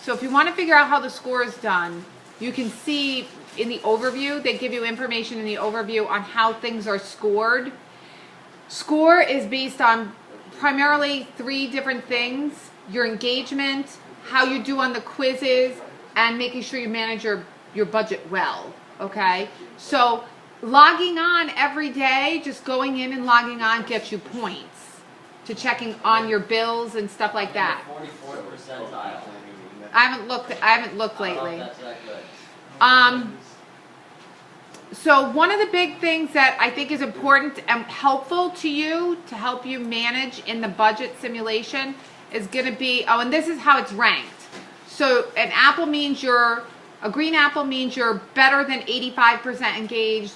So if you want to figure out how the score is done, you can see in the overview, they give you information in the overview on how things are scored. Score is based on primarily 3 different things: your engagement, how you do on the quizzes, and making sure you manage your budget well, okay? So logging on every day, just going in and logging on gets you points to checking on your bills and stuff like that. 44th percentile. I haven't looked lately. That's not good. So one of the big things that I think is important and helpful to you to help you manage in the budget simulation is going to be, and this is how it's ranked. So a green apple means you're better than 85% engaged.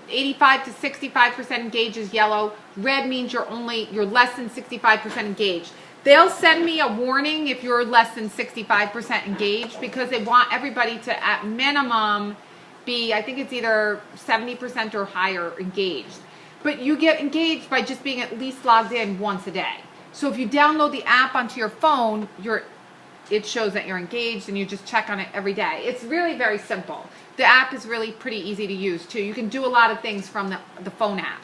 85 to 65% engaged is yellow. Red means you're less than 65% engaged. They'll send me a warning if you're less than 65% engaged, because they want everybody to at minimum be, I think it's either 70% or higher engaged. But you get engaged by just being at least logged in once a day. So if you download the app onto your phone, it shows that you're engaged, and you just check on it every day. It's really very simple. The app is really pretty easy to use too. You can do a lot of things from the phone app.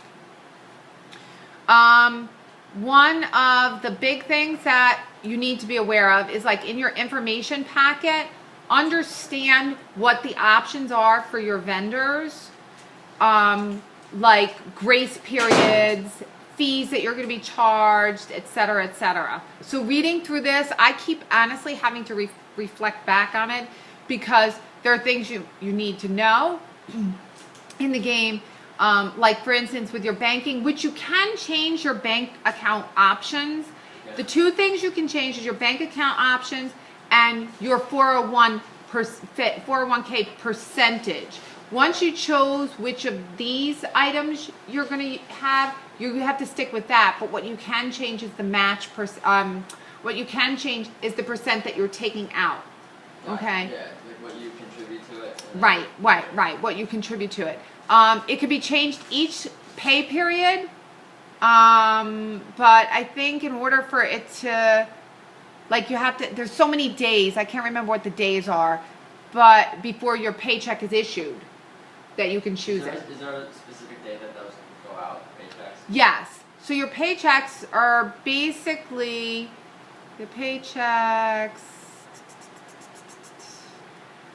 One of the big things that you need to be aware of is, like, in your information packet, understand what the options are for your vendors, like grace periods, fees that you're going to be charged, etc., etc. So reading through this, I keep honestly having to reflect back on it, because there are things you need to know in the game. Like, for instance, with your banking, which you can change your bank account options. The 2 things you can change is your bank account options and your 401k percentage. Once you chose which of these items you're going to have, you have to stick with that. But what you can change is the match. What you can change is the percent that you're taking out. Okay. Yeah, like what you contribute to it. Right. What you contribute to it. It could be changed each pay period. But I think in order for it to, like, there's so many days, I can't remember what the days are, but before your paycheck is issued, that you can choose it. Is there a specific day that those go out, paychecks? Yes. So your paychecks are basically,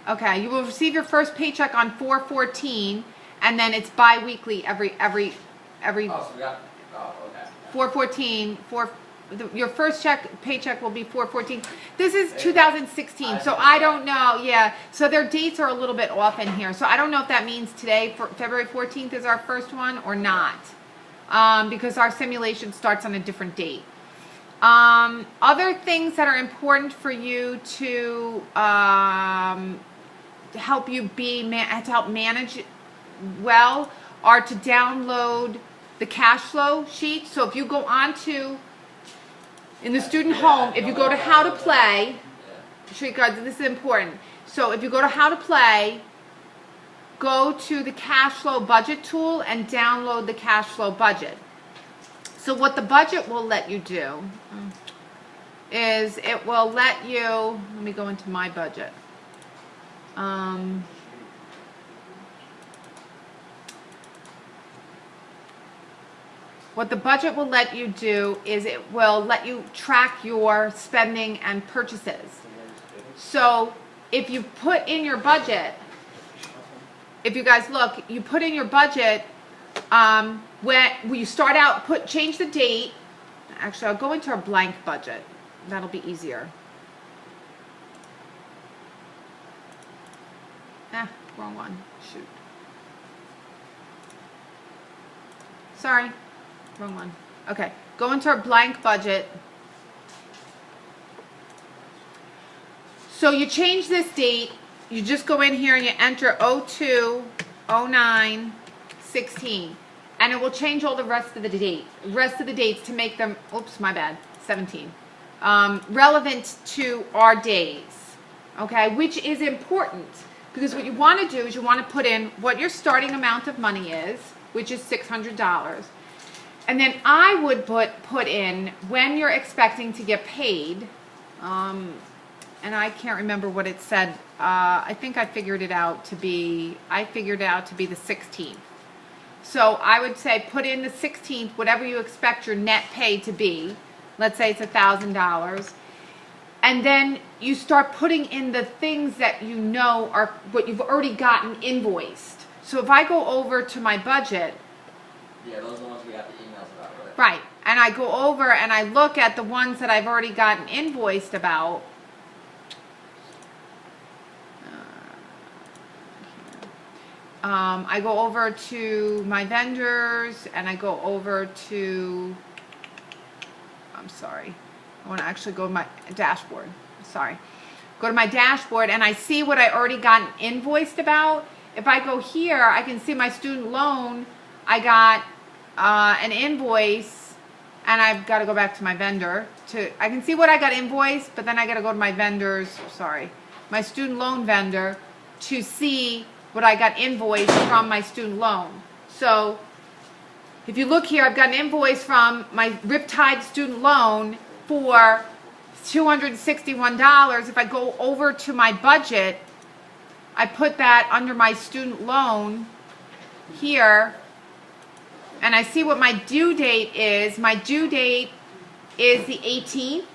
okay, you will receive your first paycheck on 4/14, and then it's bi-weekly every. Oh, so we got. Oh, okay. 4/14. Your first paycheck will be 4/14. This is 2016, so I don't know. Yeah, so their dates are a little bit off in here. So I don't know if that means today, for February 14th, is our first one or not, because our simulation starts on a different date. Other things that are important for you to help you help manage well are to download the cash flow sheet. So if you go onto in the student home, if you go to how to play, this is important. So if you go to how to play, go to the cash flow budget tool and download the cash flow budget. So what the budget will let you do is it will let you, let me go into my budget. What the budget will let you do is it will let you track your spending and purchases. So if you put in your budget, if you guys look, you put in your budget, when you start out, change the date. Actually, I'll go into a blank budget. That'll be easier. Wrong one. Shoot. Sorry. Wrong one. Okay. Go into our blank budget. So you change this date. You just go in here and you enter 02, 09, 16. And it will change all the rest of the dates to make them, oops, my bad, 17. Relevant to our days. Okay, which is important. Because what you want to do is you want to put in what your starting amount of money is, which is $600. And then I would put in when you're expecting to get paid, and I can't remember what it said. I think I figured it out to be the 16th. So I would say put in the 16th, whatever you expect your net pay to be. Let's say it's $1,000. And then you start putting in the things that you know are what you've already gotten invoiced. So if I go over to my budget. Yeah, those are the ones we got the emails about, right? Right. And I go over and I look at the ones that I've already gotten invoiced about. I go over to my vendors and I go over to, I'm sorry, I want to actually go to my dashboard. Sorry. Go to my dashboard and I see what I already gotten invoiced about. If I go here, I can see my student loan. I got an invoice, and I've got to go back to my vendor. I can see what I got invoiced, but then I got to go to my vendors, sorry, my student loan vendor to see what I got invoiced from my student loan. So if you look here, I've got an invoice from my Riptide student loan for $261. If I go over to my budget, I put that under my student loan here, and I see what my due date is. My due date is the 18th.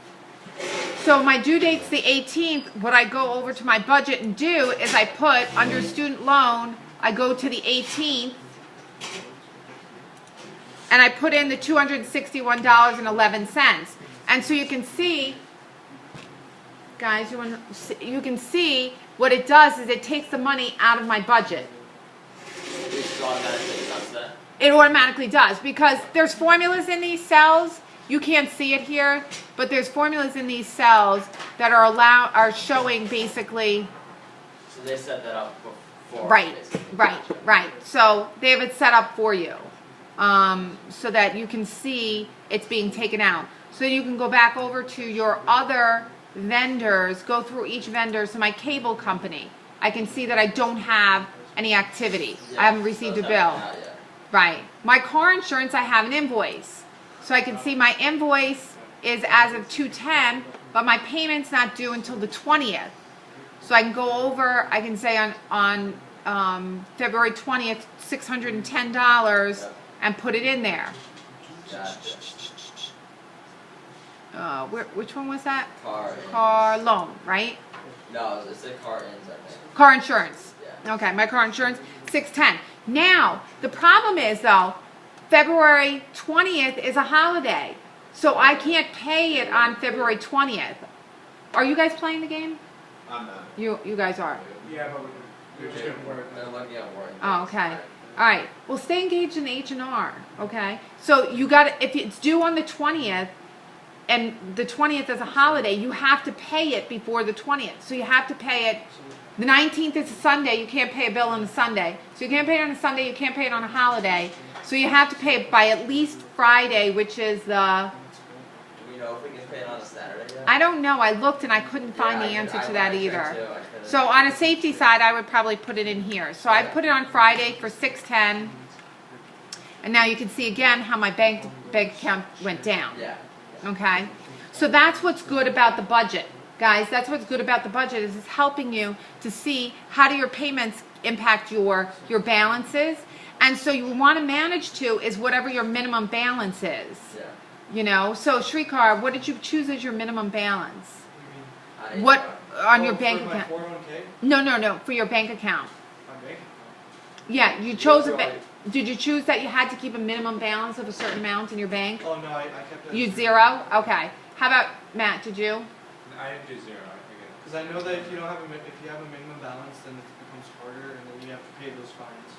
So my due date's the 18th. What I go over to my budget and do is I put under student loan, I go to the 18th, and I put in the $261.11. And so you can see, guys, you can see what it does is it takes the money out of my budget. It automatically does, because there's formulas in these cells. You can't see it here, but there's formulas in these cells that are showing basically. So they set that up before. Right. So they have it set up for you, so that you can see it's being taken out. So you can go back over to your other vendors, go through each vendor. So my cable company, I can see that I don't have any activity. Yeah, I haven't received a bill. Right. My car insurance, I have an invoice. So I can see my invoice is as of 2/10, but my payment's not due until the 20th. So I can go over, I can say on February 20th, $610 and put it in there. Which one was that? Car loan, right? No, it's the car ends, I think. Car insurance. Yeah. Okay, my car insurance, $610. Now, the problem is, though, February 20th is a holiday, so I can't pay it on February 20th. Are you guys playing the game? I'm not. You guys are? Yeah, but we're just gonna work. They're looking at work. Oh, okay. All right. Well, stay engaged in the H&R, okay? So you got if it's due on the 20th, and the 20th is a holiday, you have to pay it before the 20th. So you have to pay it. The 19th is a Sunday. You can't pay a bill on a Sunday. So you can't pay it on a Sunday. You can't pay it on a holiday. So you have to pay it by at least Friday, which is the. Do we know if we can pay it on a Saturday yet? I don't know. I looked and I couldn't find the answer to that either. Too. So on a safety side, I would probably put it in here. So I put it on Friday for $610. And now you can see again how my bank account went down. Yeah. Okay? So that's what's good about the budget. Guys, that's what's good about the budget is it's helping you to see how do your payments impact your balances. And so you want to manage to is whatever your minimum balance is. Yeah. You know? So Shrikar, what did you choose as your minimum balance? You What on your for bank my account? 401k? No, for your bank account. My bank Yeah, you chose What do Did you choose that you had to keep a minimum balance of a certain amount in your bank? account? Oh no, I kept it. You zero? Okay. How about Matt, did you? I didn't do zero. I forget. Because I know that if you have a minimum balance, then it becomes harder, and then you have to pay those fines.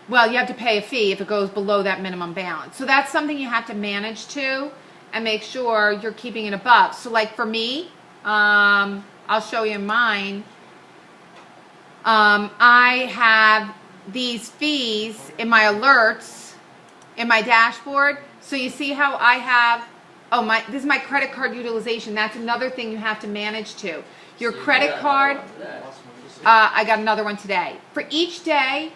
Well, you have to pay a fee if it goes below that minimum balance. So that's something you have to manage to and make sure you're keeping it above. So like for me, I'll show you mine. I have these fees in my alerts in my dashboard. So you see how I have, this is my credit card utilization. That's another thing you have to manage to. Your credit card, I got another one today. For each day,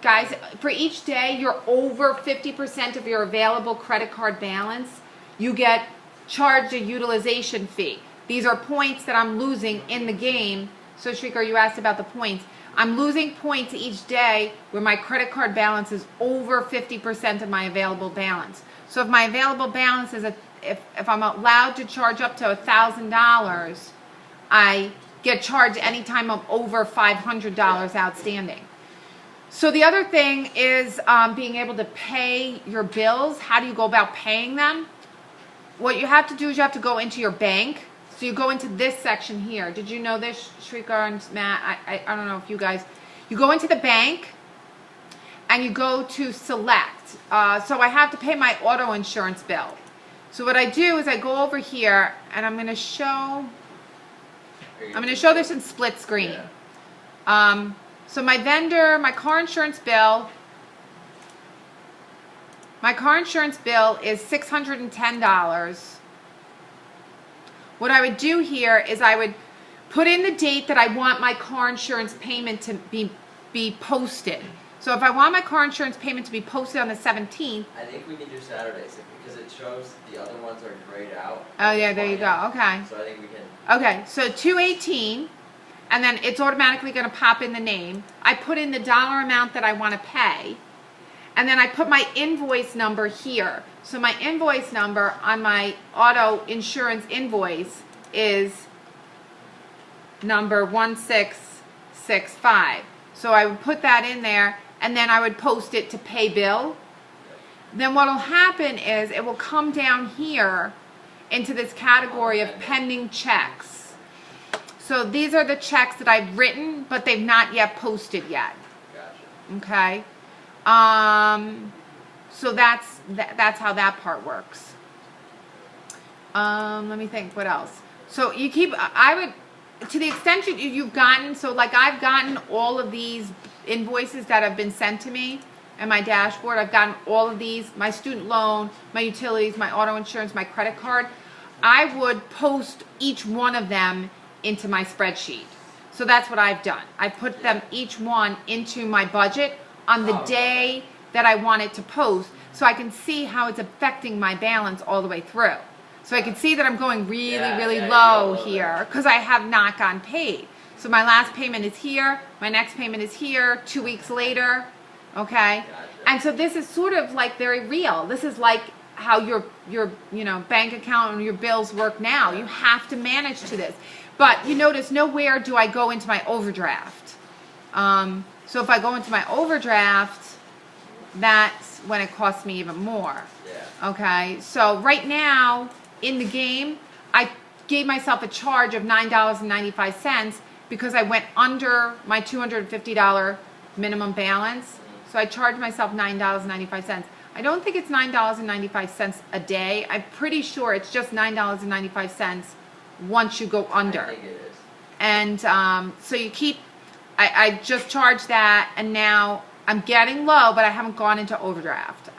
guys, you're over 50% of your available credit card balance, you get charged a utilization fee. These are points that I'm losing in the game. So Shrikar, you asked about the points. I'm losing points each day where my credit card balance is over 50% of my available balance. So if my available balance is if I'm allowed to charge up to $1,000, I get charged anytime I'm over $500 outstanding. So the other thing is being able to pay your bills. How do you go about paying them? What you have to do is you have to go into your bank. So you go into this section here. Did you know this, Shrikar and Matt? I don't know if you guys. You go into the bank and you go to select. So I have to pay my auto insurance bill. So what I do is I go over here and I'm going to show this in split screen. Yeah. So my vendor, my car insurance bill is $610. What I would do here is I would put in the date that I want my car insurance payment to be posted. So if I want my car insurance payment to be posted on the 17th. I think we can do Saturdays because it shows the other ones are grayed out. Oh yeah, there you go. Okay. So I think we can. Okay, so 218, and then it's automatically going to pop in the name. I put in the dollar amount that I want to pay, and then I put my invoice number here. So my invoice number on my auto insurance invoice is number 1665. So I would put that in there, and then I would post it to pay bill. Then what will happen is it will come down here into this category of pending checks. So these are the checks that I've written, but they've not yet posted yet. Gotcha. Okay. So that's how that part works. Let me think. What else? So you keep. I would, to the extent you've gotten. So like I've gotten all of these invoices that have been sent to me and my dashboard. I've gotten all of these. My student loan, my utilities, my auto insurance, my credit card. I would post each one of them into my spreadsheet. So that's what I've done. I put them each one into my budget on the day that I want it to post, so I can see how it's affecting my balance all the way through. So I can see that I'm going really low here because I have not gotten paid. So my last payment is here, my next payment is here, 2 weeks later, okay? Gotcha. And so this is sort of like very real. This is like how your bank account and your bills work now. You have to manage to this. But you notice nowhere do I go into my overdraft. So if I go into my overdraft, that's when it costs me even more. Yeah. Okay, so right now in the game, I gave myself a charge of $9.95 because I went under my $250 minimum balance. So I charged myself $9.95. I don't think it's $9.95 a day. I'm pretty sure it's just $9.95 once you go under. I think it is. And so you keep, I just charged that, and now I'm getting low, but I haven't gone into overdraft.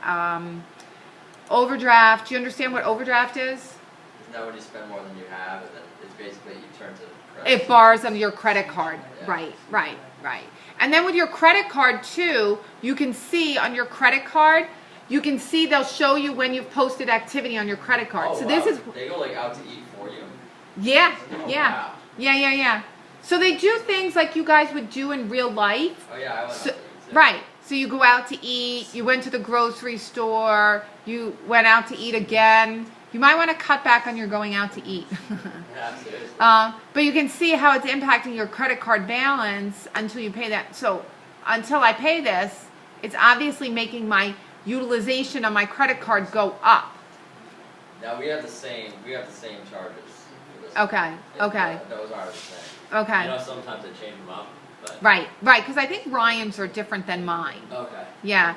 Overdraft, do you understand what overdraft is? Isn't that when you spend more than you have, and then it's basically you turn to credit? It borrows on your credit card. Yeah. Right. And then with your credit card too, you can see on your credit card, you can see they'll show you when you've posted activity on your credit card. Oh, So wow. this is, They go like out to eat for you. yeah. Wow. Yeah. So they do things like you guys would do in real life. Oh yeah, I went So, out to eat too. right. So you go out to eat, you went to the grocery store, you went out to eat again. You might want to cut back on your going out to eat. Yeah, seriously. But you can see how it's impacting your credit card balance until you pay that. So until I pay this, it's obviously making my utilization on my credit card go up. Now we have the same charges. For this. Okay. Those are the same. Okay. You know, sometimes they change them up, but. Right. Because I think Ryan's are different than mine. Okay. Yeah.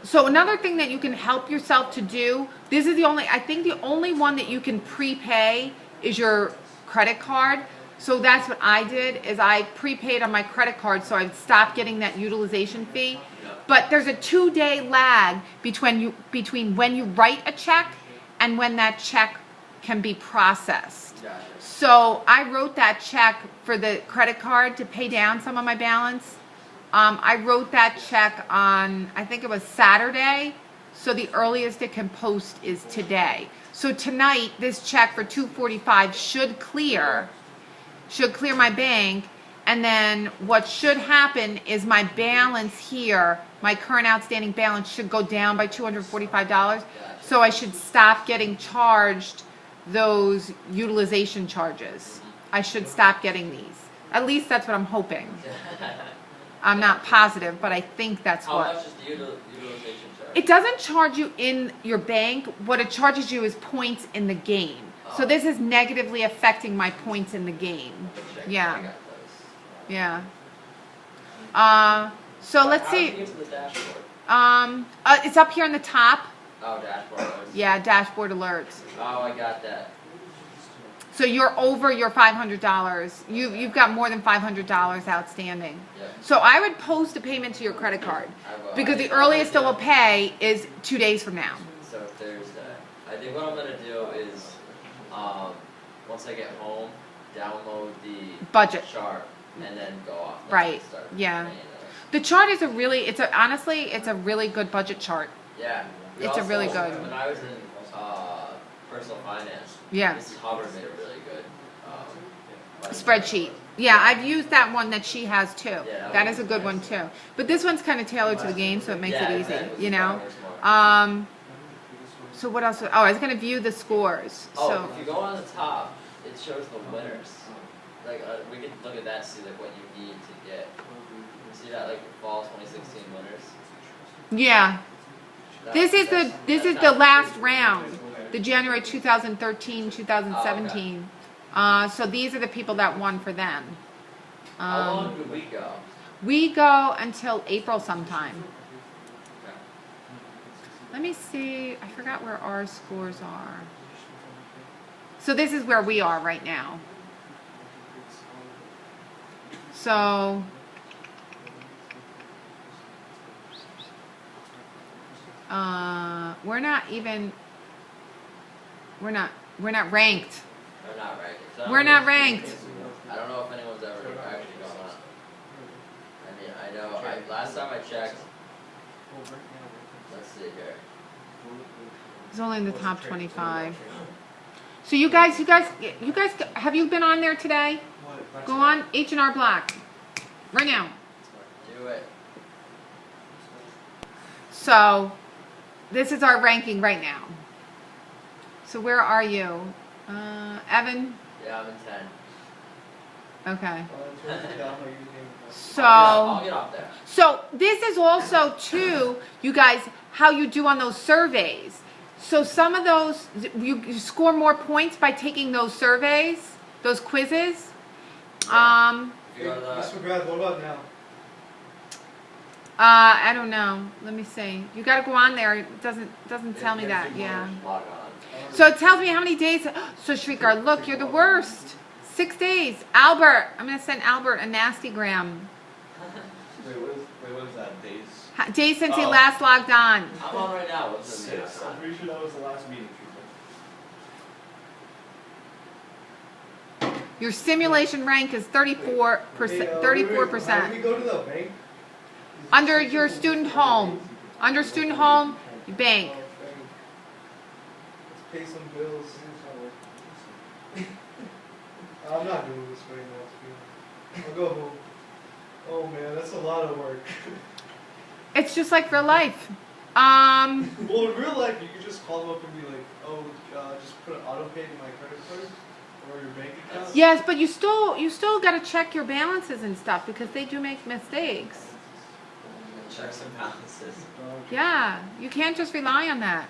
So another thing that you can help yourself to do, I think the only one that you can prepay is your credit card. So that's what I did, is I prepaid on my credit card, so I've stopped getting that utilization fee. Yeah. But there's a 2-day lag between when you write a check and when that check can be processed. Gotcha. So I wrote that check for the credit card to pay down some of my balance. I wrote that check on, I think it was Saturday, so the earliest it can post is today. So tonight, this check for $245 should clear my bank. And then what should happen is my balance here, my current outstanding balance should go down by $245. So I should stop getting charged those utilization charges. I should stop getting these. At least that's what I'm hoping. I'm not positive, but I think that's How what. much is the utilization charge? It doesn't charge you in your bank. What it charges you is points in the game. So this is negatively affecting my points in the game. Check, Yeah. I got those. Yeah. So let's How do you see. get to the dashboard? It's up here in the top. Oh, dashboard alerts. Yeah, dashboard alerts. Oh, I got that. So you're over your $500. You've got more than $500 outstanding. Yeah. So I would post a payment to your credit card I will. because I the think earliest it what I'm will gonna pay is 2 days from now. do- So Thursday. I think what I'm gonna do is, once I get home, download the Budget. chart and then go off. and Right. start Yeah. paying it. The chart is honestly, it's a really good budget chart. Yeah. We It's a really also- good- When I was in personal finance, Yeah. Mrs. Hubbard made a really good budget Spreadsheet. chart. Yeah, I've used that one that she has too. Yeah, That is a good one too. But this one's kind of tailored to the game, so it makes Yeah, it easy, exactly. you know? It's probably more. So what else? Oh, I was going to view the scores. Oh, So if you go on the top, it shows the winners. Like we could look at that, see like what you need to get. See that like the fall 2016 winners. yeah, this is That's the not last crazy. round, the January 2013, 2017. So these are the people that won for them. How long do we go? We go until April sometime. Okay. Let me see. I forgot where our scores are. So this is where we are right now. So we're not ranked. We're not ranked. So I We're don't not know- ranked. I don't know if anyone's ever actually gone up. I mean, I know. Last time I checked. Let's see here. It's only in the top 25. So you guys, have you been on there today? What? Go on H&R Block right now. Do it. So this is our ranking right now. So where are you, Evan? Yeah, I'm in 10. Okay. So. I'll get off there. So this is also too, you guys, how you do on those surveys. So some of those, you score more points by taking those surveys, those quizzes. If you go to the, Mr. McGrath, what about now? I don't know. Let me see. You got to go on there. It doesn't tell me that. Yeah. log on. So it tells me how many days. So Shrikar, look, you're the worst. 6 days. Albert, I'm gonna send Albert a nasty gram. Wait, what is that? Days? Days since he Oh. last logged on. I'm on right now. What's the name? I'm pretty sure that was the last meeting. Your simulation rank is 34%. 34%. When we go to the bank. Under your student home. Under student home, you bank. Let's pay some bills. I'm not doing this right now. I'll go home. Oh man, that's a lot of work. It's just like real life. Well, in real life, you could just call them up and be like, "Oh, just put an auto pay to my credit card or your bank account." Yes, but you still got to check your balances and stuff because they do make mistakes. Checks and balances. Yeah, you can't just rely on that.